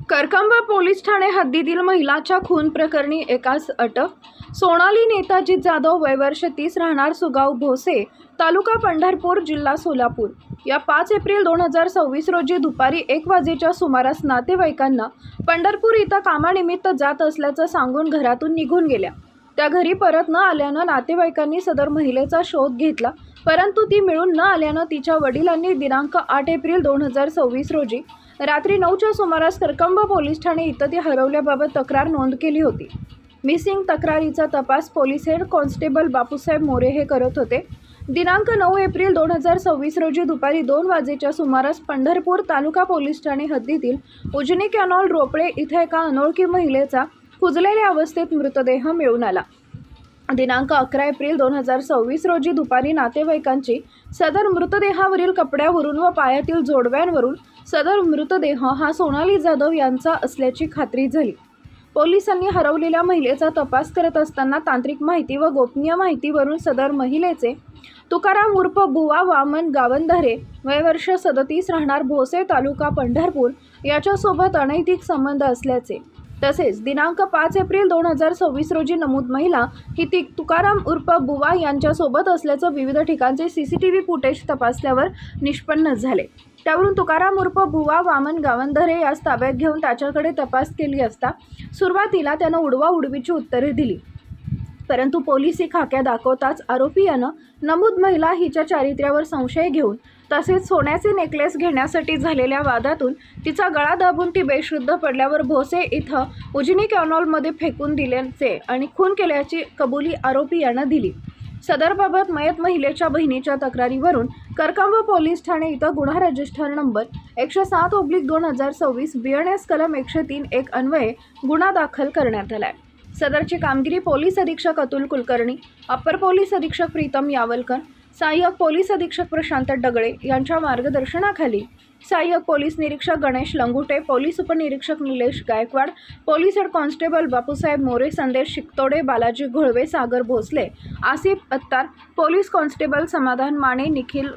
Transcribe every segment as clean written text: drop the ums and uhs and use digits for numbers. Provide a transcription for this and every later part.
Karkamb police Thane हद्दीतील महिलाच्या खून प्रकरणी एकास अटक. सोनाली नेताजी जाधव वय वर्ष 30 राहणार सुगाव भोसे तालुका पंढरपूर जिल्हा सोलापूर या 5 एप्रिल 2026 रोजी दुपारी 1 वाजेच्या सुमारास नातेवाईकांना पंढरपूर इथं कामानिमित्त जात असल्याचं सांगून घरातून निघून गेल्या. त्या घरी परत न आल्यानं नातेवाईकांनी सदर महिलेचा शोध घेतला, परंतु ती मिळून न आल्यानं तिच्या वडिलांनी दिनांक 8 एप्रिल 2026 रोजी रात्री 9च्या सुमारास करकंब पोलीस ठाणे इथं ती हरवल्याबाबत तक्रार नोंद केली होती. मिसिंग तक्रारीचा तपास police head constable Bapusaheb More हे करत होते. दिनांक 9 एप्रिल 2026 रोजी दुपारी 2 वाजेच्या सुमारास पंढरपूर तालुका पोलीस ठाणे हद्दीतील उजनी कॅनॉल रोपळे इथे एका अनोळखी महिलेचा कुजलेल्या अवस्थेत मृतदेह मिळून आला. दिनांक 11 एप्रिल 2026 रोजी दुपारी नातेवाईकांची सदर मृतदेहावरील कपड्यावरून व पायातील जोडव्यांवरून सदर मृतदेह हा सोनाली जाधव यांचा असल्याची खात्री झाली. पोलिसांनी हरवलेल्या महिलेचा तपास करत असताना तांत्रिक माहिती व गोपनीय माहितीवरून सदर महिलेचे तुकाराम उर्फ बुवा वामन गावंधरे वय वर्ष 37 राहणार भोसे तालुका पंढरपूर याच्यासोबत अनैतिक संबंध असल्याचे, तसेच दिनांक 5 एप्रिल 2026 रोजी नमूद महिला ही तुकाराम उर्फ बुवा यांच्यासोबत असल्याचं विविध ठिकाणचे CCTV फुटेज तपासल्यावर निष्पन्न झाले. त्यावरून तुकाराम उर्फ बुवा वामन गावंधरे यास ताब्यात घेऊन त्याच्याकडे तपास केली असता सुरुवातीला त्यानं उडवाउडवीची उत्तरे दिली, परंतु पोलिसी खाक्या दाखवताच आरोपी यानं नमूद महिला हिच्या चारित्र्यावर संशय घेऊन तसेच सोन्याचे नेकलेस घेण्यासाठी झालेल्या वादातून तिचा गळा दाबून ती बेशुद्ध पडल्यावर भोसे इथं उजनी कॅनॉलमध्ये फेकून दिल्याचे आणि खून केल्याची कबुली आरोपी यानं दिली. सदरबाबत मयत महिलेच्या बहिणीच्या तक्रारीवरून करकंब पोलीस ठाणे इथं गुन्हा रजिस्टर नंबर 107/2026 BNS कलम 103(1) अन्वये गुन्हा दाखल करण्यात आलाय. सदरची कामगिरी पोलीस अधीक्षक अतुल कुलकर्णी, अप्पर पोलीस अधीक्षक प्रीतम यावलकर, सहाय्यक पोलीस अधीक्षक प्रशांत डगळे यांच्या मार्गदर्शनाखाली सहाय्यक पोलीस निरीक्षक गणेश लंगुटे, पोलीस उपनिरीक्षक Nilesh Gaikwad, police head constable Bapusaheb More, संदेश शिकतोडे, बालाजी घोळवे, सागर भोसले, आसिफ अत्तार, पोलीस कॉन्स्टेबल समाधान माने, निखिल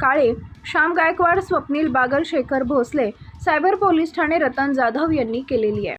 काळे, श्याम गायकवाड, स्वप्नील बागल, शेखर भोसले, सायबर पोलीस ठाणे रतन जाधव यांनी केलेली आहे.